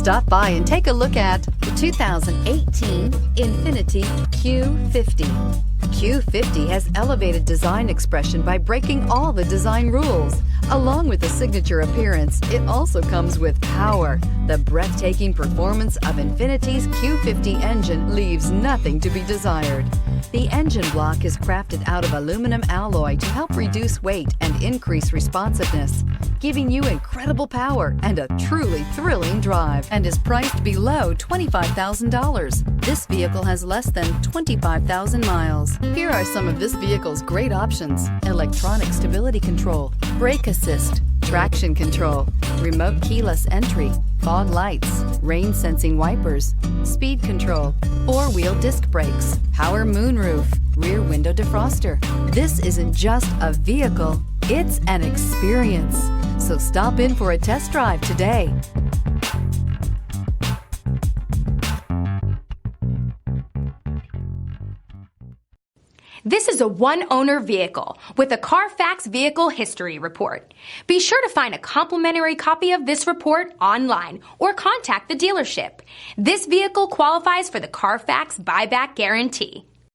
Stop by and take a look at the 2018 INFINITI Q50. Q50 has elevated design expression by breaking all the design rules. Along with the signature appearance, it also comes with power. The breathtaking performance of INFINITI's Q50 engine leaves nothing to be desired. The engine block is crafted out of aluminum alloy to help reduce weight and increase responsiveness, giving you incredible power and a truly thrilling drive, and is priced below $25,000. This vehicle has less than 25,000 miles. Here are some of this vehicle's great options: electronic stability control, brake assist, traction control, remote keyless entry, fog lights, rain sensing wipers, speed control, four-wheel disc brakes, power moonroof, rear window defroster. This isn't just a vehicle, it's an experience. So stop in for a test drive today. This is a one-owner vehicle with a Carfax Vehicle History Report. Be sure to find a complimentary copy of this report online or contact the dealership. This vehicle qualifies for the Carfax Buyback Guarantee.